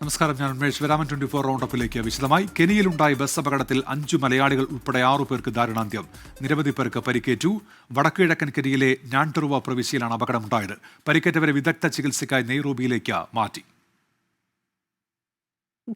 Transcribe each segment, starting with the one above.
നമസ്കാരം, ഞാൻ ഉന്മേഷ്. വരാമൻ 24 റൗണ്ട് അപ്പിലേക്ക് വിശദമായി. കെനിയിലുണ്ടായ ബസ് അപകടത്തിൽ 5 മലയാളികൾ ഉൾപ്പെടെ 6 പേർക്ക് ദാരുണാന്ത്യം. നിരവധി പേർക്ക് പരിക്കേറ്റു. വടക്കുകിഴക്കൻ കെനിയിലെ ഞാൻടുറുവ പ്രവിശ്യയിലാണ് അപകടമുണ്ടായത്. പരിക്കേറ്റവരെ വിദഗ്ധ ചികിത്സയ്ക്കായി നെയ്റോബിയിലേക്ക് മാറ്റി.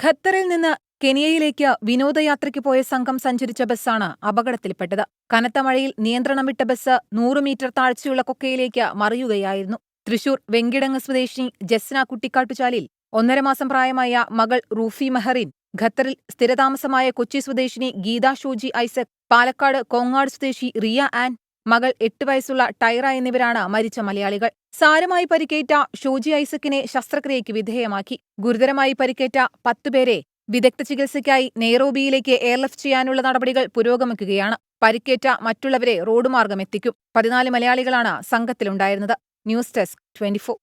ഖത്തറിൽ നിന്ന് കെനിയയിലേക്ക് വിനോദയാത്രയ്ക്ക് പോയ സംഘം സഞ്ചരിച്ച ബസ്സാണ് അപകടത്തിൽപ്പെട്ടത്. കനത്ത മഴയിൽ നിയന്ത്രണം വിട്ട ബസ് 100 മീറ്റർ താഴ്ചയുള്ള കൊക്കയിലേക്ക് മറിയുകയായിരുന്നു. തൃശൂർ വെങ്കിടങ്ങ് സ്വദേശിനി ജസ്ന കുട്ടിക്കാട്ടുചാലിൽ 1.5 മാസം പ്രായമായ മകൾ റൂഫി മെഹറിൻ, ഖത്തറിൽ സ്ഥിരതാമസമായ കൊച്ചി സ്വദേശിനി ഗീത ഷോജി ഐസക്, പാലക്കാട് കോങ്ങാട് സ്വദേശി റിയ ആൻ, മകൾ 8 വയസ്സുള്ള ടൈറ എന്നിവരാണ് മരിച്ച മലയാളികൾ. സാരമായി പരിക്കേറ്റ ഷോജി ഐസക്കിനെ ശസ്ത്രക്രിയയ്ക്ക് വിധേയമാക്കി. ഗുരുതരമായി പരിക്കേറ്റ 10 പേരെ വിദഗ്ധ ചികിത്സയ്ക്കായി നെയ്റോബിയിലേക്ക് എയർലിഫ്റ്റ് ചെയ്യാനുള്ള നടപടികൾ പുരോഗമിക്കുകയാണ്. പരിക്കേറ്റ മറ്റുള്ളവരെ റോഡ് മാർഗം എത്തിക്കും. 14 മലയാളികളാണ് സംഘത്തിലുണ്ടായിരുന്നത്. News desk 24.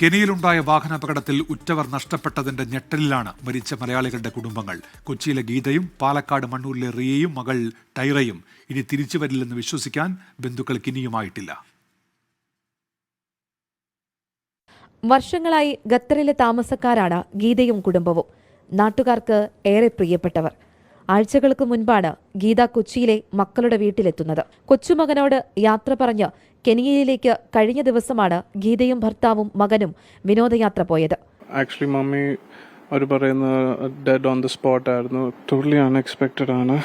കെനിയിലുണ്ടായ വാഹനാപകടത്തിൽ ഉറ്റവർ നഷ്ടപ്പെട്ടതിന്റെ ഞെട്ടലിലാണ് മരിച്ച മലയാളികളുടെ കുടുംബങ്ങൾ. കൊച്ചിയിലെ ഗീതയും പാലക്കാട് മണ്ണൂരിലെ റിയയും മകൾ ടൈറയും ഇനി തിരിച്ചുവരില്ലെന്ന് വിശ്വസിക്കാൻ ബന്ധുക്കൾക്ക് ഇനിയുമായിട്ടില്ല. വർഷങ്ങളായി ഖത്തറിലെ താമസക്കാരാണ് ഗീതയും കുടുംബവും. നാട്ടുകാർക്ക് ഏറെ പ്രിയപ്പെട്ടവർ. ആഴ്ചകൾക്ക് മുൻപാണ് ഗീത കൊച്ചിയിലെ മക്കളുടെ വീട്ടിലെത്തുന്നത്. കൊച്ചുമകനോട് യാത്ര പറഞ്ഞ് കെനിയയിലേക്ക് കഴിഞ്ഞ ദിവസമാണ് ഗീതയും ഭർത്താവും മകനും വിനോദയാത്ര പോയത്. ആക്ച്വലി മമ്മി അവർ പറയുന്ന ഡെഡ് ഓൺ ദ സ്പോട്ട് ആയിരുന്നു. ടോട്ടലി അൺഎക്സ്പെക്റ്റഡ് ആണ്.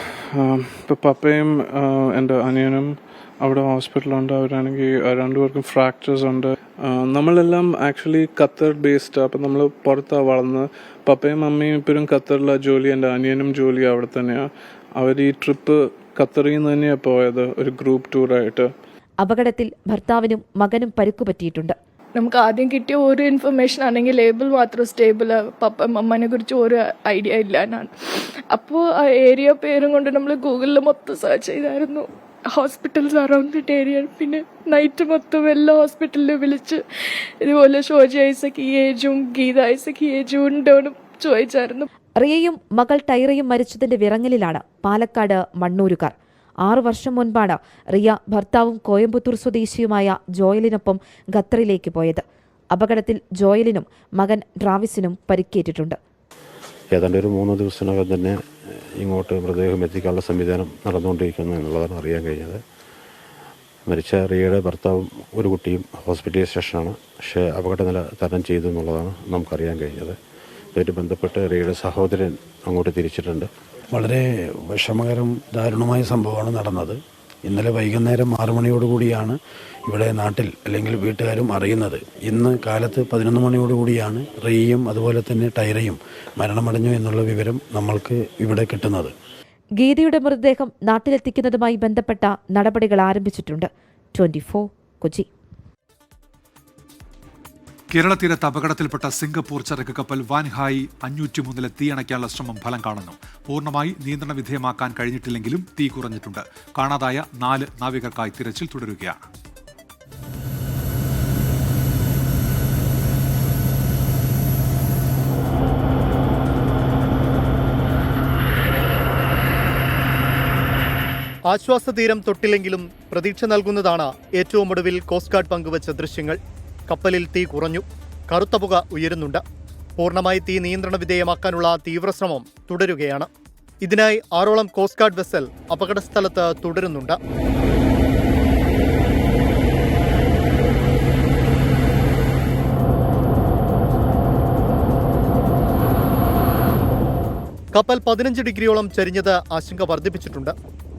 ഇപ്പോൾ പപ്പയും എൻ്റെ അനിയനും അവിടെ ഹോസ്പിറ്റലുണ്ട്. അവരാണെങ്കിൽ രണ്ടുപേർക്കും ഫ്രാക്ചേഴ്സ് ഉണ്ട്. നമ്മളെല്ലാം ആക്ച്വലി ഖത്തർ ബേസ്ഡ്. അപ്പം നമ്മൾ പുറത്താണ് വളർന്ന്. പപ്പയും മമ്മിയും ഇപ്പോഴും ഖത്തറിലാണ് ജോലി. എൻ്റെ അനിയനും ജോലി അവിടെ തന്നെയാണ്. അവർ ഈ ട്രിപ്പ് ഖത്തറിൽ നിന്ന് തന്നെയാണ് പോയത്, ഒരു ഗ്രൂപ്പ് ടൂറായിട്ട്. അപകടത്തിൽ ഭർത്താവിനും മകനും പരിക്കുപറ്റിയിട്ടുണ്ട്. നമുക്ക് ആദ്യം കിട്ടിയ ഒരു ഇൻഫർമേഷൻ ആണെങ്കിൽ ലേബിൾ മാത്രം സ്റ്റേബിൾ, പപ്പ മമ്മനെ കുറിച്ച് ഒരു ഐഡിയ ഇല്ല എന്നാണ്. അപ്പോൾ ആ ഏരിയ പേരും കൊണ്ട് നമ്മൾ ഗൂഗിളിൽ മൊത്തം സെർച്ച് ചെയ്തായിരുന്നു, ഹോസ്പിറ്റൽസ് അറൗണ്ട് ദ ഏരിയ. പിന്നെ നൈറ്റ് മൊത്തം എല്ലാ ഹോസ്പിറ്റലിലും വിളിച്ച് ഇതുപോലെ ഷോജി ഐസക് ഈ ഏജും ഗീത ഐസക് ഈ ഏജും ഉണ്ടോന്ന് ചോദിച്ചായിരുന്നു. റിയയും മകൾ ടൈറയും മരിച്ചതിന്റെ വിറങ്ങലിലാണ് പാലക്കാട് മണ്ണൂരുകാർ. 6 വർഷം മുൻപാണ് റിയ ഭർത്താവും കോയമ്പത്തൂർ സ്വദേശിയുമായ ജോയലിനൊപ്പം ഖത്തറിലേക്ക് പോയത്. അപകടത്തിൽ ജോയലിനും മകൻ ട്രാവിസിനും പരിക്കേറ്റിട്ടുണ്ട്. ഏതാണ്ട് ഒരു 3 ദിവസത്തിനകം തന്നെ ഇങ്ങോട്ട് മൃതദേഹം എത്തിക്കാനുള്ള സംവിധാനം നടന്നുകൊണ്ടിരിക്കുന്നു എന്നുള്ളതാണ് അറിയാൻ കഴിഞ്ഞത്. മരിച്ച റിയയുടെ ഭർത്താവും ഒരു കുട്ടിയും ഹോസ്പിറ്റലൈസേഷനാണ്. പക്ഷേ അപകടനില തരണം ചെയ്തു എന്നുള്ളതാണ് നമുക്കറിയാൻ കഴിഞ്ഞത്. ഇതുമായിട്ട് ബന്ധപ്പെട്ട് റിയയുടെ സഹോദരൻ അങ്ങോട്ട് തിരിച്ചിട്ടുണ്ട്. വളരെ വിഷമകരം ദാരുണമായ സംഭവമാണ് നടന്നത്. ഇന്നലെ വൈകുന്നേരം 6 മണിയോടുകൂടിയാണ് ഇവിടെ നാട്ടിൽ അല്ലെങ്കിൽ വീട്ടുകാരും അറിയുന്നത്. ഇന്ന് കാലത്ത് 11 മണിയോടുകൂടിയാണ് റിയയും അതുപോലെ തന്നെ ടൈറയും മരണമടഞ്ഞു എന്നുള്ള വിവരം നമ്മൾക്ക് ഇവിടെ കിട്ടുന്നത്. ഗീതയുടെ മൃതദേഹം നാട്ടിലെത്തിക്കുന്നതുമായി ബന്ധപ്പെട്ട നടപടികൾ ആരംഭിച്ചിട്ടുണ്ട്. 24 കൊച്ചി. കേരള തീരത്ത് അപകടത്തിൽപ്പെട്ട സിംഗപ്പൂർ ചരക്ക് കപ്പൽ വാൻഹായ് 503 തീയണയ്ക്കാനുള്ള ശ്രമം ഫലം കാണുന്നു. പൂർണ്ണമായി നിയന്ത്രണ വിധേയമാക്കാൻ കഴിഞ്ഞിട്ടില്ലെങ്കിലും തീ കുറഞ്ഞിട്ടുണ്ട്. കാണാതായ 4 നാവികർക്കായി തിരച്ചിൽ തുടരുകയാണ്. ആശ്വാസതീരം തൊട്ടില്ലെങ്കിലും പ്രതീക്ഷ നൽകുന്നതാണ് ഏറ്റവും ഒടുവിൽ കോസ്റ്റ് ഗാർഡ് പങ്കുവച്ച ദൃശ്യങ്ങൾ. കപ്പലിൽ തീ കുറഞ്ഞു, കറുത്ത പുക ഉയരുന്നുണ്ട്. പൂർണ്ണമായി തീ നിയന്ത്രണ വിധേയമാക്കാനുള്ള തീവ്രശ്രമം തുടരുകയാണ്. ഇതിനായി 6ഓളം കോസ്റ്റ് ഗാർഡ് വെസൽ അപകടസ്ഥലത്ത് തുടരുന്നുണ്ട്. കപ്പൽ 15 ഡിഗ്രിയോളം ചരിഞ്ഞത് ആശങ്ക വർദ്ധിപ്പിച്ചിട്ടുണ്ട്.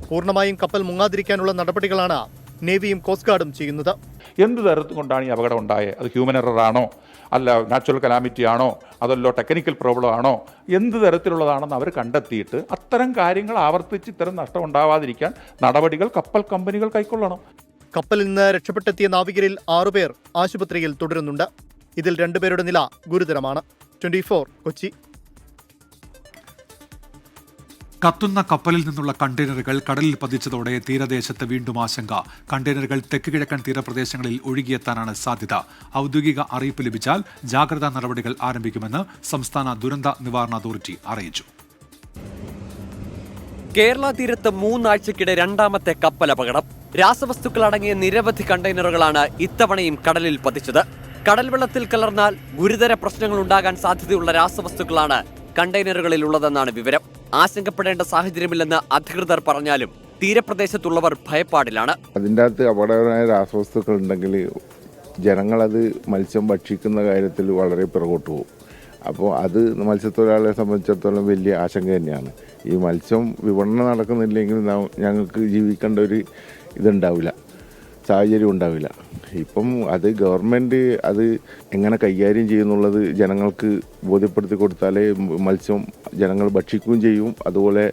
പൂർണ്ണമായും കപ്പൽ മുങ്ങാതിരിക്കാനുള്ള നടപടികളാണ് നേവിയും കോസ്റ്റ് ഗാർഡും ചെയ്യുന്നത്. എന്ത് തരത്തിൽ കൊണ്ടാണ് ഈ അപകടം ഉണ്ടായത്? അത് ഹ്യൂമൻ എറർ ആണോ, അല്ല നാച്ചുറൽ കലാമിറ്റി ആണോ, അതല്ലോ ടെക്നിക്കൽ പ്രോബ്ലം ആണോ, എന്ത് തരത്തിലുള്ളതാണെന്ന് അവർ കണ്ടെത്തിയിട്ട് അത്തരം കാര്യങ്ങൾ ആവർത്തിച്ച് ഇത്തരം നഷ്ടം ഉണ്ടാവാതിരിക്കാൻ നടപടികൾ കപ്പൽ കമ്പനികൾ കൈക്കൊള്ളണം. കപ്പലിൽ നിന്ന് രക്ഷപ്പെട്ടെത്തിയ നാവികരിൽ 6 പേർ ആശുപത്രിയിൽ തുടരുന്നുണ്ട്. ഇതിൽ 2 പേരുടെ നില ഗുരുതരമാണ്. 24 കൊച്ചി. കത്തുന്ന കപ്പലിൽ നിന്നുള്ള കണ്ടെയ്നറുകൾ കടലിൽ പതിച്ചതോടെ തീരദേശത്ത് വീണ്ടും ആശങ്ക. കണ്ടെയ്നറുകൾ തെക്ക് കിഴക്കൻ തീരപ്രദേശങ്ങളിൽ ഒഴുകിയെത്താനാണ് സാധ്യത. ഔദ്യോഗിക അറിയിപ്പ് ലഭിച്ചാൽ ജാഗ്രതാ നടപടികൾ ആരംഭിക്കുമെന്ന് സംസ്ഥാന ദുരന്ത നിവാരണ അതോറിറ്റി അറിയിച്ചു. കേരള തീരത്ത് 3 ആഴ്ചക്കിടെ 2ാമത്തെ കപ്പൽ അപകടം. രാസവസ്തുക്കൾ അടങ്ങിയ നിരവധി കണ്ടെയ്നറുകളാണ് ഇത്തവണയും കടലിൽ പതിച്ചത്. കടൽ വെള്ളത്തിൽ കലർന്നാൽ ഗുരുതര പ്രശ്നങ്ങൾ ഉണ്ടാകാൻ സാധ്യതയുള്ള രാസവസ്തുക്കളാണ് കണ്ടെയ്നറുകളിൽ ഉള്ളതെന്നാണ് വിവരം. ആശങ്കപ്പെടേണ്ട സാഹചര്യമില്ലെന്ന് അധികൃതർ പറഞ്ഞാലും തീരപ്രദേശത്തുള്ളവർ ഭയപ്പാടിലാണ്. അതിൻ്റെ അകത്ത് അപകടകരമായ രാസവസ്തുക്കൾ ഉണ്ടെങ്കിൽ ജനങ്ങളത് മത്സ്യം ഭക്ഷിക്കുന്ന കാര്യത്തിൽ വളരെ പിറകോട്ട് പോകും. അപ്പോൾ അത് മത്സ്യത്തൊഴിലാളികളെ സംബന്ധിച്ചിടത്തോളം വലിയ ആശങ്ക തന്നെയാണ്. ഈ മത്സ്യം വിപണനം നടക്കുന്നില്ലെങ്കിൽ ഞങ്ങൾക്ക് ജീവിക്കേണ്ട ഒരു ഇതുണ്ടാവില്ല, സാഹചര്യം ഉണ്ടാവില്ല. ഇപ്പം അത് ഗവൺമെൻറ് അത് എങ്ങനെ കൈകാര്യം ചെയ്യുന്നുള്ളത് ജനങ്ങൾക്ക് ബോധ്യപ്പെടുത്തി കൊടുത്താലേ മത്സ്യം ജനങ്ങൾ ഭക്ഷിക്കുകയും ചെയ്യും, അതുപോലെ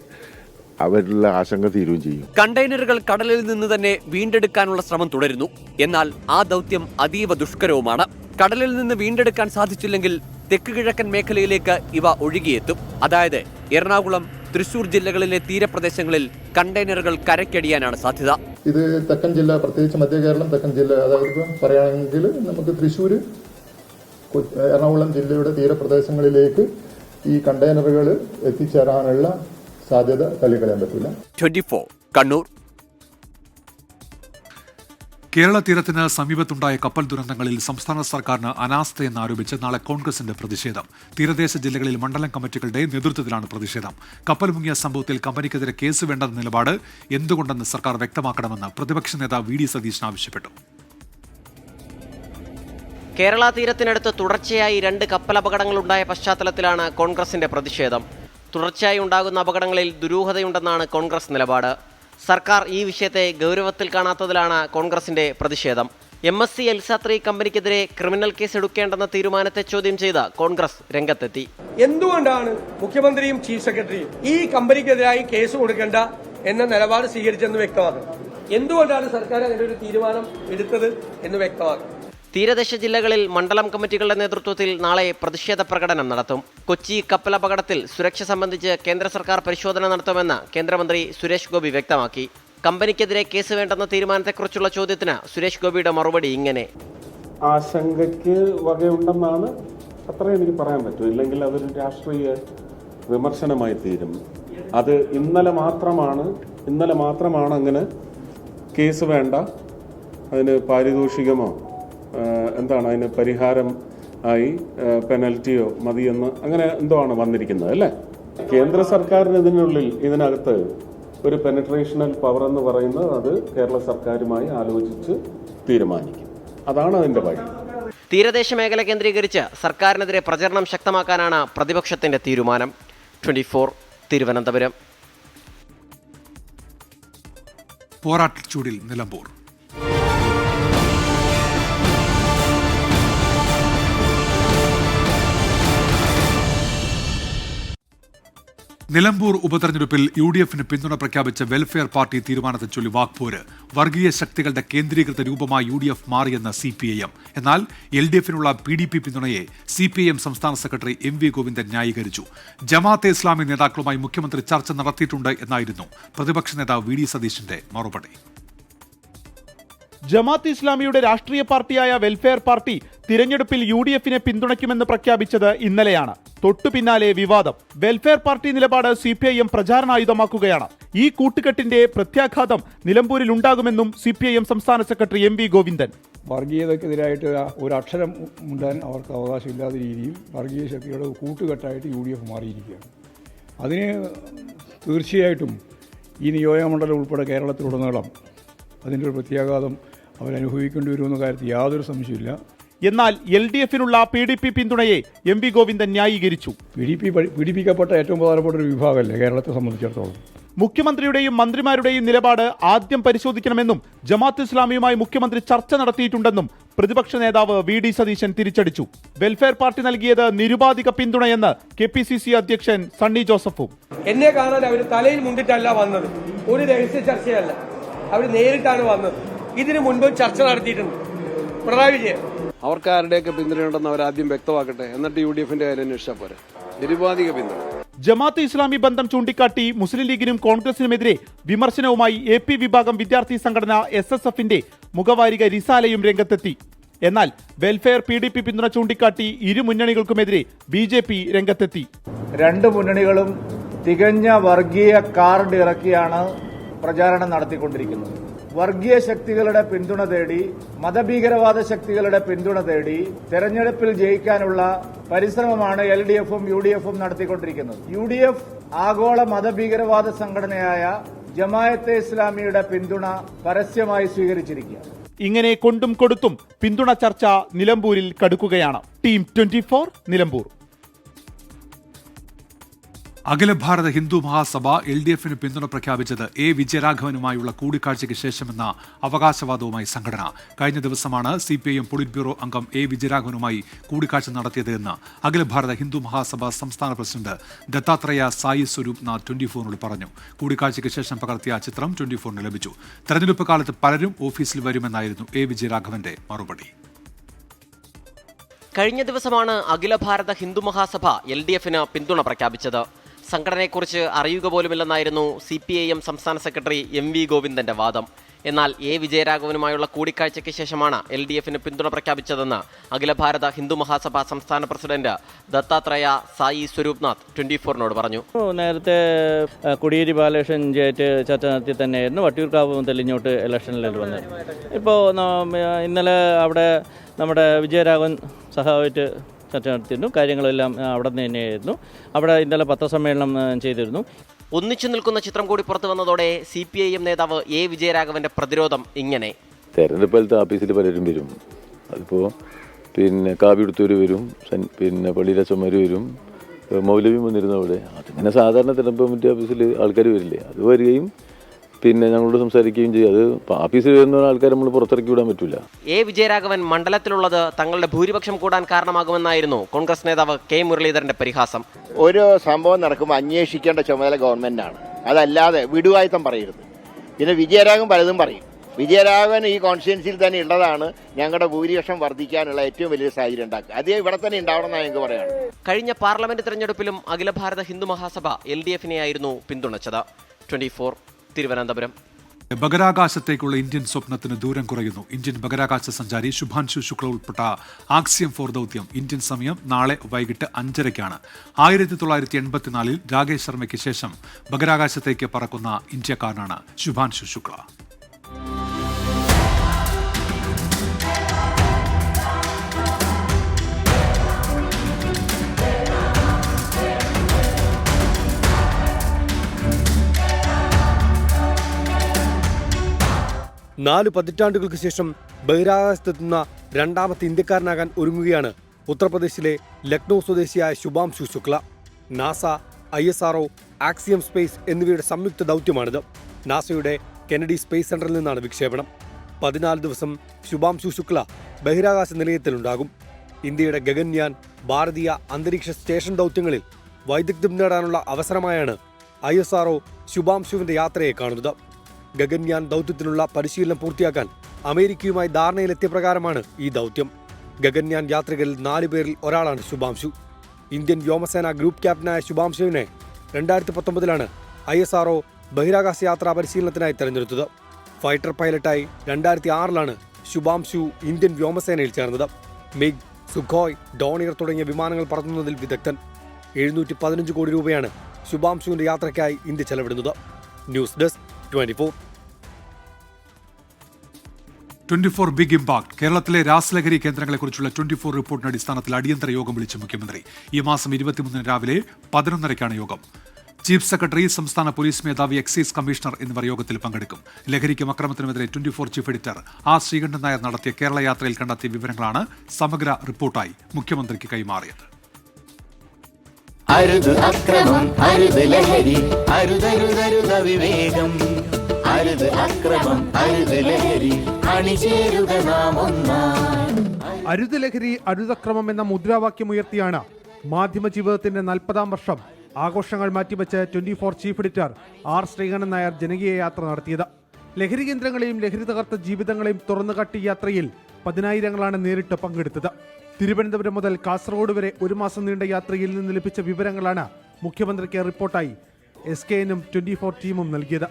അവരുടെ ആശങ്ക തീരുകയും ചെയ്യും. കണ്ടെയ്നറുകൾ കടലിൽ നിന്ന് തന്നെ വീണ്ടെടുക്കാനുള്ള ശ്രമം തുടരുന്നു. എന്നാൽ ആ ദൗത്യം അതീവ ദുഷ്കരവുമാണ്. കടലിൽ നിന്ന് വീണ്ടെടുക്കാൻ സാധിച്ചില്ലെങ്കിൽ തെക്ക് കിഴക്കൻ മേഖലയിലേക്ക് ഇവ ഒഴുകിയെത്തും. അതായത് എറണാകുളം, തൃശൂർ ജില്ലകളിലെ തീരപ്രദേശങ്ങളിൽ കണ്ടെയ്നറുകൾ കരയ്ക്കടിയാനാണ് സാധ്യത. ഇത് തെക്കൻ ജില്ല, പ്രത്യേകിച്ച് മധ്യ കേരളം തെക്കൻ ജില്ല, അതായത് പറയുകയാണെങ്കിൽ നമുക്ക് തൃശ്ശൂർ, എറണാകുളം ജില്ലയുടെ തീരപ്രദേശങ്ങളിലേക്ക് ഈ കണ്ടെയ്നറുകൾ എത്തിച്ചേരാനുള്ള സാധ്യത തള്ളിക്കളയാൻ പറ്റില്ല. 24 കണ്ണൂർ. കേരള തീരത്തിന് സമീപത്തുണ്ടായ കപ്പൽ ദുരന്തങ്ങളിൽ സംസ്ഥാന സർക്കാരിന് അനാസ്ഥയെന്നാരോപിച്ച് നാളെ കോൺഗ്രസിന്റെ പ്രതിഷേധം. തീരദേശ ജില്ലകളിൽ മണ്ഡലം കമ്മിറ്റികളുടെ നേതൃത്വത്തിലാണ് പ്രതിഷേധം. കപ്പൽ മുങ്ങിയ സംഭവത്തിൽ കമ്പനിക്കെതിരെ കേസ് വേണ്ടെന്ന നിലപാട് എന്തുകൊണ്ടെന്ന് സർക്കാർ വ്യക്തമാക്കണമെന്ന് പ്രതിപക്ഷ നേതാവ് വി ഡി സതീശൻ ആവശ്യപ്പെട്ടു. കേരള തീരത്തിനടുത്ത് തുടർച്ചയായി 2 കപ്പലപകടങ്ങളുണ്ടായ പശ്ചാത്തലത്തിലാണ് കോൺഗ്രസിന്റെ പ്രതിഷേധം. തുടർച്ചയായി ഉണ്ടാകുന്ന അപകടങ്ങളിൽ ദുരൂഹതയുണ്ടെന്നാണ് കോൺഗ്രസ് നിലപാട്. സർക്കാർ ഈ വിഷയത്തെ ഗൗരവത്തിൽ കാണാത്തതിലാണ് കോൺഗ്രസിന്റെ പ്രതിഷേധം. MSC എൽസ3 കമ്പനിക്കെതിരെ ക്രിമിനൽ കേസ് എടുക്കേണ്ടെന്ന തീരുമാനത്തെ ചോദ്യം ചെയ്ത് കോൺഗ്രസ് രംഗത്തെത്തി. എന്തുകൊണ്ടാണ് മുഖ്യമന്ത്രിയും ചീഫ് സെക്രട്ടറിയും ഈ കമ്പനിക്കെതിരായി കേസ് കൊടുക്കേണ്ട എന്ന നിലപാട് സ്വീകരിച്ചെന്ന് വ്യക്തമാക്കണം. എന്തുകൊണ്ടാണ് സർക്കാർ അങ്ങനെ ഒരു തീരുമാനം എടുത്തത് എന്ന് വ്യക്തമാക്കണം. തീരദേശ ജില്ലകളിൽ മണ്ഡലം കമ്മിറ്റികളുടെ നേതൃത്വത്തിൽ നാളെ പ്രതിഷേധ പ്രകടനം നടത്തും. കൊച്ചി കപ്പലപകടത്തിൽ സുരക്ഷ സംബന്ധിച്ച് കേന്ദ്ര സർക്കാർ പരിശോധന നടത്തുമെന്ന് കേന്ദ്രമന്ത്രി സുരേഷ് ഗോപി വ്യക്തമാക്കി. കമ്പനിക്കെതിരെ കേസ് വേണ്ടെന്ന തീരുമാനത്തെക്കുറിച്ചുള്ള ചോദ്യത്തിന് സുരേഷ് ഗോപിയുടെ മറുപടി ഇങ്ങനെ: ആശങ്കയ്ക്ക് വകയുണ്ടെന്നാണ് അത്രയും എനിക്ക് പറയാൻ പറ്റൂ. ഇല്ലെങ്കിൽ അതൊരു രാഷ്ട്രീയ വിമർശനമായി തീരും. അത് ഇന്നലെ മാത്രമാണ് അങ്ങനെ കേസ് വേണ്ട, അതിന് പാരിതോഷികമോ എന്താണ് അതിന് പരിഹാരം ആയി പെനൽറ്റിയോ മതിയെന്ന് അങ്ങനെ എന്തോ ആണ് വന്നിരിക്കുന്നത് അല്ലേ. കേന്ദ്ര സർക്കാരിന് ഇതിനകത്ത് ഒരു പെനട്രേഷണൽ പവർ എന്ന് പറയുന്നത് അത് കേരള സർക്കാരുമായി ആലോചിച്ച് തീരുമാനിക്കും. അതാണ് അതിന്റെ വഴി. തീരദേശ മേഖല കേന്ദ്രീകരിച്ച് സർക്കാരിനെതിരെ പ്രചരണം ശക്തമാക്കാനാണ് പ്രതിപക്ഷത്തിന്റെ തീരുമാനം. 24 തിരുവനന്തപുരം. പോരാട്ടച്ചൂടിൽ നിലമ്പൂർ. നിലമ്പൂർ ഉപതെരഞ്ഞെടുപ്പിൽ UDFന് പിന്തുണ പ്രഖ്യാപിച്ച വെൽഫെയർ പാർട്ടി തീരുമാനത്തെ ചൊല്ലി വാക്പോര്. വർഗീയ ശക്തികളുടെ കേന്ദ്രീകൃത രൂപമായി UDF മാറിയെന്ന് CPIM. എന്നാൽ LDFനുള്ള PDP പിന്തുണയെ CPIM സംസ്ഥാന സെക്രട്ടറി MV ഗോവിന്ദൻ ന്യായീകരിച്ചു. ജമാഅത്തെ ഇസ്ലാമി നേതാക്കളുമായി മുഖ്യമന്ത്രി ചർച്ച നടത്തിയിട്ടുണ്ട് എന്നായിരുന്നു പ്രതിപക്ഷ നേതാവ് വി ഡി സതീശന്റെ മറുപടി. ജമാഅത്ത് ഇസ്ലാമിയുടെ രാഷ്ട്രീയ പാർട്ടിയായ വെൽഫെയർ പാർട്ടി തിരഞ്ഞെടുപ്പിൽ UDFനെ പിന്തുണയ്ക്കുമെന്ന് പ്രഖ്യാപിച്ചത് ഇന്നലെയാണ്. തൊട്ടു പിന്നാലെ വിവാദം. വെൽഫെയർ പാർട്ടി നിലപാട് CPIM പ്രചാരണായുധമാക്കുകയാണ്. ഈ കൂട്ടുകെട്ടിന്റെ പ്രത്യാഘാതം നിലമ്പൂരിൽ ഉണ്ടാകുമെന്നും CPIM സംസ്ഥാന സെക്രട്ടറി MV ഗോവിന്ദൻ. വർഗീയതക്കെതിരായിട്ട് ഒരു അക്ഷരം മുണ്ടാൻ അവർക്ക് അവകാശമില്ലാത്ത രീതിയിൽ വർഗീയ ശക്തിയുടെ കൂട്ടുകെട്ടായിട്ട് UDF മാറിയിരിക്കുകയാണ്. അതിന് തീർച്ചയായിട്ടും ഈ നിയോജകമണ്ഡലം ഉൾപ്പെടെ കേരളത്തിലുടനീളം അതിൻ്റെ ഒരു പ്രത്യാഘാതം അവരനുഭവിക്കേണ്ടി വരുമെന്ന കാര്യത്തിൽ യാതൊരു സംശയമില്ല. എന്നാൽ LDFനുള്ള PDP പിന്തുണയെ MV ഗോവിന്ദൻ ന്യായീകരിച്ചു. പീഡിപ്പിക്കപ്പെട്ട ഏറ്റവും പ്രധാനപ്പെട്ട ഒരു വിഭാഗമല്ലേ കേരളത്തെ സംബന്ധിച്ചിടത്തോളം. മുഖ്യമന്ത്രിയുടെയും മന്ത്രിമാരുടെയും നിലപാട് ആദ്യം പരിശോധിക്കണമെന്നും ജമാഅത്ത് ഇസ്ലാമിയുമായി മുഖ്യമന്ത്രി ചർച്ച നടത്തിയിട്ടുണ്ടെന്നും പ്രതിപക്ഷ നേതാവ് വി ഡി സതീശൻ തിരിച്ചടിച്ചു. വെൽഫെയർ പാർട്ടി നൽകിയത് നിരുപാധിക പിന്തുണയെന്ന് KPCC അധ്യക്ഷൻ സണ്ണി ജോസഫും. എന്നെ കാണാൻ അവർ തലയിൽ മുണ്ടിട്ടല്ല വന്നത്, ഒരു രഹസ്യ ചർച്ചയല്ല, അവർ നേരിട്ടാണ് വന്നത്. ഇതിനു മുൻപ് ചർച്ച നടത്തിയിട്ടുണ്ട് പിണറായി വിജയൻ. അവർക്ക് ആരുടെയൊക്കെ പിന്തുണയുണ്ടെന്ന് അവർ ആദ്യം വ്യക്തമാക്കട്ടെ, എന്നിട്ട് UDFന്റെ കാര്യം അന്വേഷിച്ചാൽ പോരെ. നിരുപാധിക പിന്തുണ. ജമാഅത്ത് ഇസ്ലാമി ബന്ധം ചൂണ്ടിക്കാട്ടി മുസ്ലിം ലീഗിനും കോൺഗ്രസിനുമെതിരെ വിമർശനവുമായി AP വിഭാഗം വിദ്യാർത്ഥി സംഘടന SSFന്റെ മുഖവാരിക റിസാലയും രംഗത്തെത്തി. എന്നാൽ വെൽഫെയർ PDP പിന്തുണ ചൂണ്ടിക്കാട്ടി ഇരു മുന്നണികൾക്കുമെതിരെ BJP രംഗത്തെത്തി. രണ്ട് മുന്നണികളും തികഞ്ഞ വർഗീയ കാർഡ് ഇറക്കിയാണ് പ്രചാരണം നടത്തിക്കൊണ്ടിരിക്കുന്നത്. വർഗീയ ശക്തികളുടെ പിന്തുണ തേടി, മതഭീകരവാദ ശക്തികളുടെ പിന്തുണ തേടി തെരഞ്ഞെടുപ്പിൽ ജയിക്കാനുള്ള പരിശ്രമമാണ് LDFും UDFും നടത്തിക്കൊണ്ടിരിക്കുന്നത്. UDF ആഗോള മതഭീകരവാദ സംഘടനയായ ജമാഅത്തെ ഇസ്ലാമിയുടെ പിന്തുണ പരസ്യമായി സ്വീകരിച്ചിരിക്കുക. ഇങ്ങനെ കൊണ്ടും കൊടുത്തും പിന്തുണ ചർച്ച നിലമ്പൂരിൽ കടുക്കുകയാണ്. ടീം 24 നിലമ്പൂർ. അഖില ഭാരത ഹിന്ദു മഹാസഭ LDFന് പിന്തുണ പ്രഖ്യാപിച്ചത് A. വിജയരാഘവനുമായുള്ള കൂടിക്കാഴ്ചയ്ക്ക് ശേഷമെന്ന അവകാശവാദവുമായി സംഘടന. കഴിഞ്ഞ ദിവസമാണ് CPIM പൊളിറ്റ് ബ്യൂറോ അംഗം A. വിജയരാഘവനുമായി കൂടിക്കാഴ്ച നടത്തിയത് എന്ന് അഖില ഭാരത ഹിന്ദു മഹാസഭ സംസ്ഥാന പ്രസിഡന്റ് ദത്താത്രേയ സായി സ്വരൂപ് നാഥ് 24നോട് പറഞ്ഞു. കൂടിക്കാഴ്ചയ്ക്ക് ശേഷം പകർത്തിയ ചിത്രം 24ന് ലഭിച്ചു. തെരഞ്ഞെടുപ്പ് കാലത്ത് പലരും ഓഫീസിൽ വരുമെന്നായിരുന്നു A. വിജയരാഘവന്റെ മറുപടി. കഴിഞ്ഞ ദിവസമാണ് അഖില ഭാരത ഹിന്ദു മഹാസഭ LDFന് പിന്തുണ പ്രഖ്യാപിച്ചത്. സംഘടനയെക്കുറിച്ച് അറിയുക പോലുമില്ലെന്നായിരുന്നു CPIM സംസ്ഥാന സെക്രട്ടറി MV ഗോവിന്ദന്റെ വാദം. എന്നാൽ A. വിജയരാഘവനുമായുള്ള കൂടിക്കാഴ്ചയ്ക്ക് ശേഷമാണ് LDFന് പിന്തുണ പ്രഖ്യാപിച്ചതെന്ന് അഖില ഭാരത ഹിന്ദു മഹാസഭ സംസ്ഥാന പ്രസിഡന്റ് ദത്താത്രേയ സായി സ്വരൂപ് നാഥ് 24നോട് പറഞ്ഞു. നേരത്തെ കോടിയേരി ബാലകൃഷ്ണനുമായിട്ട് ചർച്ച നടത്തി തന്നെയായിരുന്നു വട്ടിയൂർക്കാവ് മുതൽ ഇങ്ങോട്ട് ഇലക്ഷനിൽ വന്നത്. ഇപ്പോൾ ഇന്നലെ അവിടെ നമ്മുടെ വിജയരാഘവൻ സഹായിട്ട് ചർച്ച നടത്തിയിരുന്നു. കാര്യങ്ങളെല്ലാം അവിടെ നിന്ന് തന്നെയായിരുന്നു. അവിടെ ഇന്നലെ പത്രസമ്മേളനം ചെയ്തിരുന്നു. ഒന്നിച്ചു നിൽക്കുന്ന ചിത്രം കൂടി പുറത്തു വന്നതോടെ CPIM നേതാവ് A. വിജയരാഘവന്റെ പ്രതിരോധം ഇങ്ങനെ. തെരഞ്ഞെടുപ്പ് ഓഫീസിൽ പലരും വരും. അതിപ്പോൾ കാവ്യെടുത്തവർ വരും, പള്ളിയിലച്ചന്മാർ വരും, മൗലവി വന്നിരുന്നു അവിടെ. അതിങ്ങനെ സാധാരണ തെരഞ്ഞെടുപ്പ് കമ്മിറ്റി ഓഫീസിൽ ആൾക്കാർ വരില്ലേ, അത് വരികയും ഞങ്ങളോട് സംസാരിക്കുകയും ചെയ്യും. അത് ഓഫീസിൽ വരുന്ന ആൾക്കാർ നമ്മൾ പുറത്തിറക്കി വിടാൻ പറ്റില്ല. A. വിജയരാഘവൻ മണ്ഡലത്തിലുള്ളത് തങ്ങളുടെ ഭൂരിപക്ഷം കൂടാൻ കാരണമാകുമെന്നായിരുന്നു കോൺഗ്രസ് നേതാവ് K. മുരളീധരന്റെ പരിഹാസം. ഒരു സംഭവം നടക്കുമ്പോൾ അന്വേഷിക്കേണ്ട ചുമതല ഗവൺമെന്റാണ്, അതല്ലാതെ വിടുവായുത്തം പറയരുത്. പിന്നെ വിജയരാഘവൻ പലതും പറയും. വിജയരാഘവൻ ഈ കോൺസ്റ്റിറ്റ്യുവൻസിയിൽ തന്നെ ഉള്ളതാണ് ഞങ്ങളുടെ ഭൂരിപക്ഷം വർദ്ധിക്കാനുള്ള ഏറ്റവും വലിയ സാഹചര്യം ഉണ്ടാക്കുക. അത് ഇവിടെ തന്നെ ഉണ്ടാവണമെന്നാണ് ഞങ്ങൾക്ക് പറയാണ്. കഴിഞ്ഞ പാർലമെന്റ് തെരഞ്ഞെടുപ്പിലും അഖില ഭാരത ഹിന്ദു മഹാസഭ LDFനെയായിരുന്നു പിന്തുണച്ചത്. 24 തിരുവനന്തപുരം. ബഹിരാകാശത്തേക്കുള്ള ഇന്ത്യൻ സ്വപ്നത്തിന് ദൂരം കുറയുന്നു. ഇന്ത്യൻ ബഹിരാകാശ സഞ്ചാരി ശുഭാൻശു ശുക്ല ഉൾപ്പെട്ട ആക്സിയം 4 ദൗത്യം ഇന്ത്യൻ സമയം നാളെ വൈകിട്ട് 5:30-ക്കാണ്. 1984-ൽ രാകേഷ് ശർമ്മയ്ക്ക് ശേഷം ബഹിരാകാശത്തേക്ക് പറക്കുന്ന ഇന്ത്യക്കാരനാണ് ശുഭാൻശു ശുക്ല. നാല് പതിറ്റാണ്ടുകൾക്ക് ശേഷം ബഹിരാകാശത്തെത്തുന്ന രണ്ടാമത്തെ ഇന്ത്യക്കാരനാകാൻ ഒരുങ്ങുകയാണ് ഉത്തർപ്രദേശിലെ ലക്നൌ സ്വദേശിയായ Shubhanshu Shukla. NASA, ISRO, axiom space എന്നിവയുടെ സംയുക്ത ദൗത്യമാണിത്. നാസയുടെ കെനഡി സ്പേസ് സെന്ററിൽ നിന്നാണ് വിക്ഷേപണം. 14 ദിവസം ശുഭാംശു ശുക്ല ബഹിരാകാശ നിലയത്തിലുണ്ടാകും. ഇന്ത്യയുടെ ഗഗൻയാൻ, ഭാരതീയ അന്തരീക്ഷ സ്റ്റേഷൻ ദൗത്യങ്ങളിൽ വൈദഗ്ധ്യം നേടാനുള്ള അവസരമായാണ് ISRO ശുഭാംശുവിന്റെ യാത്രയെ കാണുന്നത്. ഗഗൻയാൻ ദൗത്യത്തിനുള്ള പരിശീലനം പൂർത്തിയാക്കാൻ അമേരിക്കയുമായി ധാരണയിലെത്തിയ പ്രകാരമാണ് ഈ ദൗത്യം. ഗഗൻയാൻ യാത്രികരിൽ 4 പേരിൽ ഒരാളാണ് ശുഭാംശു. ഇന്ത്യൻ വ്യോമസേന ഗ്രൂപ്പ് ക്യാപ്റ്റനായ ശുഭാംശുവിനെ 2019-ലാണ് ISRO ബഹിരാകാശ യാത്രാ പരിശീലനത്തിനായി തെരഞ്ഞെടുത്തത്. ഫൈറ്റർ പൈലറ്റായി 2006-ലാണ് ശുഭാംശു ഇന്ത്യൻ വ്യോമസേനയിൽ ചേർന്നത്. മിഗ്, സുഖോയ്, ഡോണിയർ തുടങ്ങിയ വിമാനങ്ങൾ പറത്തുന്നതിൽ വിദഗ്ധൻ. 715 കോടി രൂപയാണ് ശുഭാംശുവിന്റെ യാത്രയ്ക്കായി ഇന്ത്യ ചെലവിടുന്നത്. News desk 24 big impact. കേരളത്തിലെ രാസലഹരി കേന്ദ്രങ്ങളെക്കുറിച്ചുള്ള 24 റിപ്പോർട്ടിന്റെ അടിസ്ഥാനത്തിൽ അടിയന്തര യോഗം വിളിച്ചു മുഖ്യമന്ത്രി. ഈ മാസം 23 രാവിലെ 11:30-ക്കാണ് യോഗം. ചീഫ് സെക്രട്ടറി, സംസ്ഥാന പോലീസ് മേധാവി, എക്സൈസ് കമ്മീഷണർ എന്നിവർ യോഗത്തിൽ പങ്കെടുക്കും. ലഹരിക്കും അക്രമത്തിനുമെതിരെ 24 chief editor R. Sreekandan Nair നടത്തിയ കേരള യാത്രയിൽ കണ്ടെത്തിയ വിവരങ്ങളാണ് സമഗ്ര റിപ്പോർട്ടായി മുഖ്യമന്ത്രിക്ക് കൈമാറിയത്. അരുത് അക്രമം, അരുത് ലഹരി, അരുതരുതരുത വിവേകം, അരുത് അക്രമം, അരുത് ലഹരി, അണിചേരുക നാം ഒന്നായി. അരുത് ലഹരി, അരുതക്രമം എന്ന മുദ്രാവാക്യമുയർത്തിയാണ് മാധ്യമ ജീവിതത്തിന്റെ 40-ാം വർഷം ആഘോഷങ്ങൾ മാറ്റിവെച്ച് 24 chief editor R. Sreekandan Nair ജനകീയ യാത്ര നടത്തിയത്. ലഹരി കേന്ദ്രങ്ങളെയും ലഹരി തകർത്ത ജീവിതങ്ങളെയും തുറന്നുകാട്ടി യാത്രയിൽ 10,000-ങ്ങളാണ് നേരിട്ട് പങ്കെടുത്തത്. തിരുവനന്തപുരം മുതൽ കാസർഗോഡ് വരെ 1 മാസം നീണ്ട യാത്രയിൽ നിന്ന് ലഭിച്ച വിവരങ്ങളാണ് മുഖ്യമന്ത്രിക്ക് റിപ്പോർട്ടായി SKNും 24 ടീമും നൽകിയത്.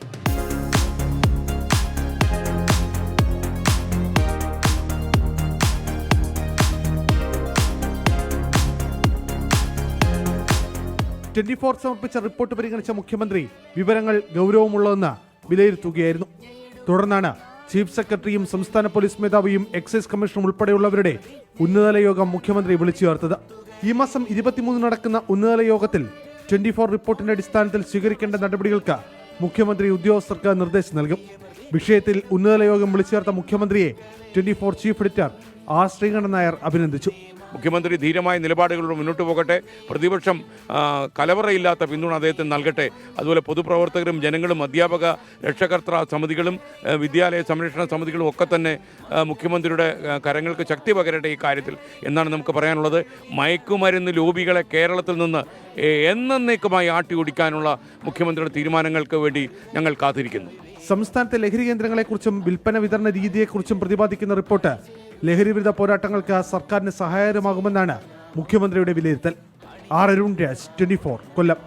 സമർപ്പിച്ച റിപ്പോർട്ട് പരിഗണിച്ച മുഖ്യമന്ത്രി വിവരങ്ങൾ ഗൗരവമുള്ളതെന്ന് വിലയിരുത്തുകയായിരുന്നു. തുടർന്നാണ് ചീഫ് സെക്രട്ടറിയും സംസ്ഥാന പോലീസ് മേധാവിയും എക്സൈസ് കമ്മീഷണറും ഉൾപ്പെടെയുള്ളവരുടെ ഉന്നതതല യോഗം മുഖ്യമന്ത്രി വിളിച്ചു ചേർത്തത്. ഈ മാസം 23 നടക്കുന്ന ഉന്നതതല യോഗത്തിൽ 24 റിപ്പോർട്ടിന്റെ അടിസ്ഥാനത്തിൽ സ്വീകരിക്കേണ്ട നടപടികൾക്ക് മുഖ്യമന്ത്രി ഉദ്യോഗസ്ഥർക്ക് നിർദ്ദേശം നൽകും. വിഷയത്തിൽ ഉന്നതതല യോഗം വിളിച്ചു ചേർത്ത മുഖ്യമന്ത്രിയെ 24 chief editor R Sreekandan Nair അഭിനന്ദിച്ചു. മുഖ്യമന്ത്രി ധീരമായ നിലപാടുകളോട് മുന്നോട്ട് പോകട്ടെ. പ്രതിപക്ഷം കലവറയില്ലാത്ത പിന്തുണ അദ്ദേഹത്തിന് നൽകട്ടെ. അതുപോലെ പൊതുപ്രവർത്തകരും ജനങ്ങളും അധ്യാപക രക്ഷകർത്തൃ സമിതികളും വിദ്യാലയ സംരക്ഷണ സമിതികളും ഒക്കെ തന്നെ മുഖ്യമന്ത്രിയുടെ കരങ്ങൾക്ക് ശക്തി പകരട്ടെ ഈ കാര്യത്തിൽ എന്നാണ് നമുക്ക് പറയാനുള്ളത്. മയക്കുമരുന്ന് ലോബികളെ കേരളത്തിൽ നിന്ന് എന്നേക്കുമായി ആട്ടി ഓടിക്കാനുള്ള മുഖ്യമന്ത്രിയുടെ തീരുമാനങ്ങൾക്ക് വേണ്ടി ഞങ്ങൾ കാത്തിരിക്കുന്നു. സംസ്ഥാനത്തെ ലഹരി കേന്ദ്രങ്ങളെക്കുറിച്ചും വിൽപ്പന വിതരണ രീതിയെക്കുറിച്ചും പ്രതിപാദിക്കുന്ന റിപ്പോർട്ട് ലഹരി വിരുദ്ധ പോരാട്ടങ്ങൾക്ക് സർക്കാരിന് സഹായകരമാകുമെന്നാണ് മുഖ്യമന്ത്രിയുടെ വിലയിരുത്തൽ. ആർ അരുൺ രാജ്, 24 കൊല്ലം.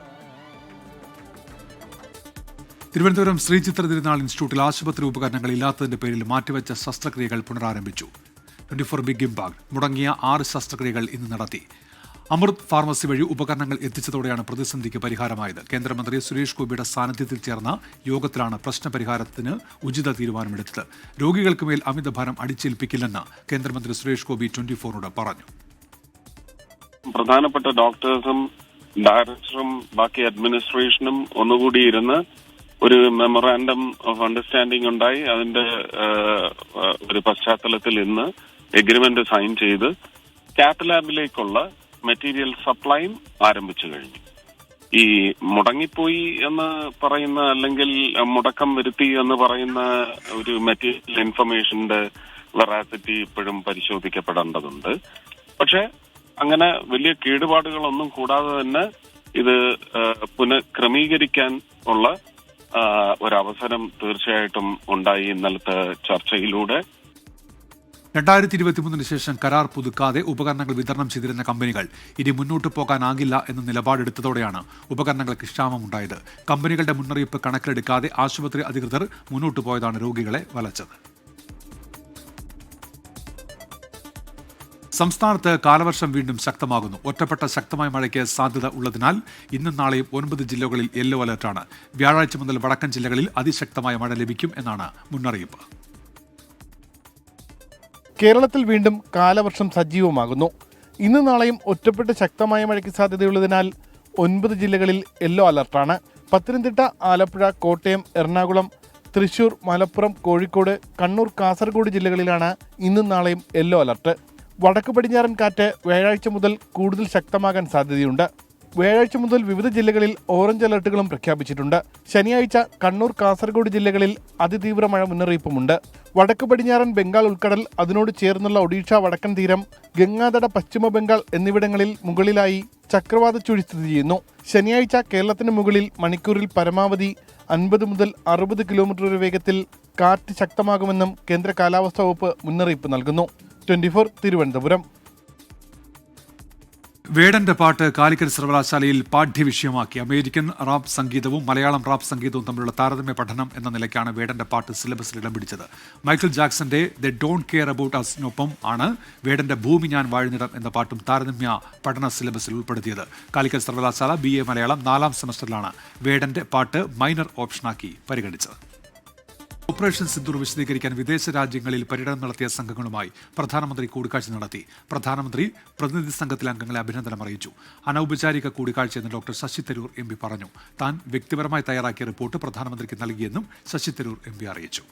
തിരുവനന്തപുരം ശ്രീചിത്ര തിരുനാൾ ഇൻസ്റ്റിറ്റ്യൂട്ടിൽ ആശുപത്രി ഉപകരണങ്ങൾ ഇല്ലാത്തതിന്റെ പേരിൽ മാറ്റിവെച്ച ശസ്ത്രക്രിയകൾ പുനരാരംഭിച്ചു. 24 ബിഗ് ഇംപാക്ട് മുടങ്ങിയ 6 ശസ്ത്രക്രിയകൾ ഇന്ന് നടത്തി. അമൃത് ഫാർമസി വഴി ഉപകരണങ്ങൾ എത്തിച്ചതോടെയാണ് പ്രതിസന്ധിക്ക് പരിഹാരമായത്. കേന്ദ്രമന്ത്രി സുരേഷ് ഗോപിയുടെ സാന്നിധ്യത്തിൽ ചേർന്ന യോഗത്തിലാണ് പ്രശ്നപരിഹാരത്തിന് ഉചിത തീരുമാനമെടുത്തത്. രോഗികൾക്ക് മേൽ അമിതഭാരം അടിച്ചേൽപ്പിക്കില്ലെന്ന് കേന്ദ്രമന്ത്രി സുരേഷ് ഗോപി 24 പറഞ്ഞു. പ്രധാനപ്പെട്ട ഡോക്ടേഴ്സും ഡയറക്ടറും ബാക്കി അഡ്മിനിസ്ട്രേഷനും ഒന്നുകൂടി ഇരുന്ന് ഒരു മെമ്മറാൻഡം ഓഫ് അണ്ടർസ്റ്റാൻഡിംഗ് ഉണ്ടായി. അതിന്റെ ഒരു പശ്ചാത്തലത്തിൽ ഇന്ന് എഗ്രിമെന്റ് സൈൻ ചെയ്ത് കാത്ത് ലാബിലേക്കുള്ള മെറ്റീരിയൽ സപ്ലൈയും ആരംഭിച്ചു കഴിഞ്ഞു. ഈ മുടങ്ങിപ്പോയി എന്ന് പറയുന്ന അല്ലെങ്കിൽ മുടക്കം വരുത്തി എന്ന് പറയുന്ന ഒരു മെറ്റീരിയൽ ഇൻഫർമേഷന്റെ വെറാസിറ്റി ഇപ്പോഴും പരിശോധിക്കപ്പെടേണ്ടതുണ്ട്. പക്ഷെ അങ്ങനെ വലിയ കേടുപാടുകളൊന്നും കൂടാതെ തന്നെ ഇത് പുനഃക്രമീകരിക്കാൻ ഉള്ള ഒരവസരം തീർച്ചയായിട്ടും ഉണ്ടായി ഇന്നലത്തെ ചർച്ചയിലൂടെ. 2023 ശേഷം കരാർ പുതുക്കാതെ ഉപകരണങ്ങൾ വിതരണം ചെയ്തിരുന്ന കമ്പനികൾ ഇനി മുന്നോട്ട് പോകാനാകില്ല എന്ന നിലപാടെടുത്തതോടെയാണ് ഉപകരണങ്ങൾക്ക് ക്ഷാമമുണ്ടായത്. കമ്പനികളുടെ മുന്നറിയിപ്പ് കണക്കിലെടുക്കാതെ ആശുപത്രി അധികൃതർ മുന്നോട്ട് പോയതാണ് രോഗികളെ വലച്ചത്. സംസ്ഥാനത്ത് കാലവർഷം വീണ്ടും ശക്തമാകുന്നു. ഒറ്റപ്പെട്ട ശക്തമായ മഴയ്ക്ക് സാധ്യത ഉള്ളതിനാൽ ഇന്നും നാളെയും 9 ജില്ലകളിൽ യെല്ലോ അലർട്ടാണ്. വ്യാഴാഴ്ച മുതൽ വടക്കൻ ജില്ലകളിൽ അതിശക്തമായ മഴ ലഭിക്കും എന്നാണ് മുന്നറിയിപ്പ്. കേരളത്തിൽ വീണ്ടും കാലവർഷം സജീവമാകുന്നു. ഇന്ന് നാളെയും ഒറ്റപ്പെട്ട് ശക്തമായ മഴയ്ക്ക് സാധ്യതയുള്ളതിനാൽ 9 ജില്ലകളിൽ യെല്ലോ അലർട്ടാണ്. പത്തനംതിട്ട, ആലപ്പുഴ, കോട്ടയം, എറണാകുളം, തൃശൂർ, മലപ്പുറം, കോഴിക്കോട്, കണ്ണൂർ, കാസർഗോഡ് ജില്ലകളിലാണ് ഇന്നും നാളെയും യെല്ലോ അലർട്ട്. വടക്ക് പടിഞ്ഞാറൻ കാറ്റ് വ്യാഴാഴ്ച മുതൽ കൂടുതൽ ശക്തമാകാൻ സാധ്യതയുണ്ട്. വ്യാഴാഴ്ച മുതൽ വിവിധ ജില്ലകളിൽ ഓറഞ്ച് അലർട്ടുകളും പ്രഖ്യാപിച്ചിട്ടുണ്ട്. ശനിയാഴ്ച കണ്ണൂർ, കാസർഗോഡ് ജില്ലകളിൽ അതിതീവ്ര മഴ മുന്നറിയിപ്പുമുണ്ട്. വടക്ക് പടിഞ്ഞാറൻ ബംഗാൾ ഉൾക്കടൽ, അതിനോട് ചേർന്നുള്ള ഒഡീഷ വടക്കൻ തീരം, ഗംഗാതട, പശ്ചിമ ബംഗാൾ എന്നിവിടങ്ങളിൽ മുകളിലായി ചക്രവാത ചുഴി സ്ഥിതി ചെയ്യുന്നു. ശനിയാഴ്ച കേരളത്തിന് മുകളിൽ മണിക്കൂറിൽ പരമാവധി 50 മുതൽ 60 കിലോമീറ്റർ വരെ വേഗത്തിൽ കാറ്റ് ശക്തമാകുമെന്നും കേന്ദ്ര കാലാവസ്ഥാ വകുപ്പ് മുന്നറിയിപ്പ് നൽകുന്നു. 24 തിരുവനന്തപുരം. വേടന്റെ പാട്ട് കാലിക്കറ്റ് സർവകലാശാലയിൽ പാഠ്യവിഷയമാക്കി. അമേരിക്കൻ റാപ്പ് സംഗീതവും മലയാളം റാപ്പ് സംഗീതവും തമ്മിലുള്ള താരതമ്യ പഠനം എന്ന നിലയ്ക്കാണ് വേടന്റെ പാട്ട് സിലബസിൽ ഇടം പിടിച്ചത്. മൈക്കിൾ ജാക്സന്റെ ദ ഡോണ്ട് കെയർ അബൌട്ട് അസിനൊപ്പം ആണ് വേടന്റെ ഭൂമി ഞാൻ വാഴുന്നിടം എന്ന പാട്ടും താരതമ്യ പഠന സിലബസിൽ ഉൾപ്പെടുത്തിയത്. കാലിക്കറ്റ് സർവകലാശാല BA മലയാളം 4ാം സെമസ്റ്ററിലാണ് വേടന്റെ പാട്ട് മൈനർ ഓപ്ഷനാക്കി പരിഗണിച്ചത്. ഓപ്പറേഷൻ സിന്ദൂർ വിശദീകരിക്കാൻ വിദേശ രാജ്യങ്ങളിൽ പര്യടനം നടത്തിയ സംഘങ്ങളുമായി പ്രധാനമന്ത്രി കൂടിക്കാഴ്ച നടത്തി. പ്രധാനമന്ത്രി പ്രതിനിധി സംഘത്തിലെ അംഗങ്ങളെ അഭിനന്ദനം അറിയിച്ചു. അനൌപചാരിക കൂടിക്കാഴ്ചയെന്ന് ഡോക്ടർ ശശി തരൂർ MP പറഞ്ഞു. താൻ വ്യക്തിപരമായി തയ്യാറാക്കിയ റിപ്പോർട്ട് പ്രധാനമന്ത്രിക്ക് നൽകിയെന്നും ശശി തരൂർ MP അറിയിച്ചു.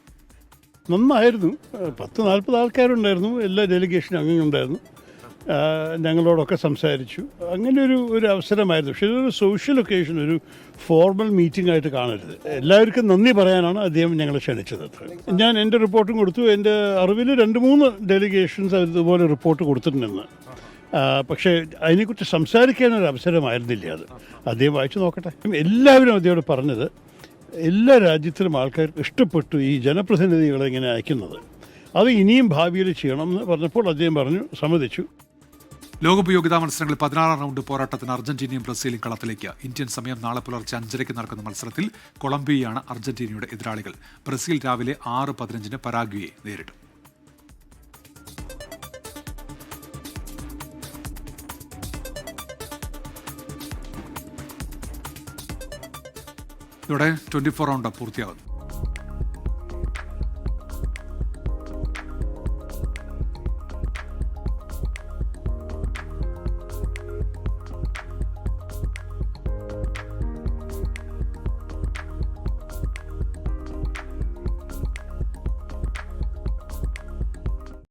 നന്നായിരുന്നു. 10-40 ആൾക്കാരുണ്ടായിരുന്നു. എല്ലാ ഡെലിഗേഷൻ അംഗങ്ങളുണ്ടായിരുന്നു. ഞങ്ങളോടൊക്കെ സംസാരിച്ചു. അങ്ങനെ ഒരു അവസരമായിരുന്നു. പക്ഷേ ഇതൊരു സോഷ്യൽ ഒക്കേഷൻ, ഒരു ഫോർമൽ മീറ്റിംഗ് ആയിട്ട് കാണരുത്. എല്ലാവർക്കും നന്ദി പറയാനാണ് അദ്ദേഹം ഞങ്ങളെ ക്ഷണിച്ചത്. ഞാൻ എൻ്റെ റിപ്പോർട്ടും കൊടുത്തു. എൻ്റെ അറിവിൽ 2-3 ഡെലിഗേഷൻസ് ഇതുപോലെ റിപ്പോർട്ട് കൊടുത്തിട്ടുണ്ടെന്ന്. പക്ഷേ അതിനെക്കുറിച്ച് സംസാരിക്കാനൊരു അവസരമായിരുന്നില്ല അത്. അദ്ദേഹം വായിച്ചു നോക്കട്ടെ. എല്ലാവരും അദ്ദേഹത്തോട് പറഞ്ഞത് എല്ലാ രാജ്യത്തിലും ആൾക്കാർക്ക് ഇഷ്ടപ്പെട്ടു ഈ ജനപ്രതിനിധികളെ ഇങ്ങനെ അയക്കുന്നത്. അത് ഇനിയും ഭാവിയിൽ ചെയ്യണം എന്ന് പറഞ്ഞപ്പോൾ അദ്ദേഹം പറഞ്ഞു, സമ്മതിച്ചു. ലോകകപ്പ് യോഗ്യതാ മത്സരങ്ങളിൽ 16ാം റൗണ്ട് പോരാട്ടത്തിന് അർജന്റീനയും ബ്രസീലും കളത്തിലേക്ക്. ഇന്ത്യൻ സമയം നാളെ പുലർച്ചെ 5:30 നടക്കുന്ന മത്സരത്തിൽ കൊളംബിയയാണ് അർജന്റീനയുടെ എതിരാളികൾ. ബ്രസീൽ രാവിലെ 6:15 പരാഗ്വയെ നേരിടും. ഇതോടെ 24 റൗണ്ട് പൂർത്തിയാകുന്നു.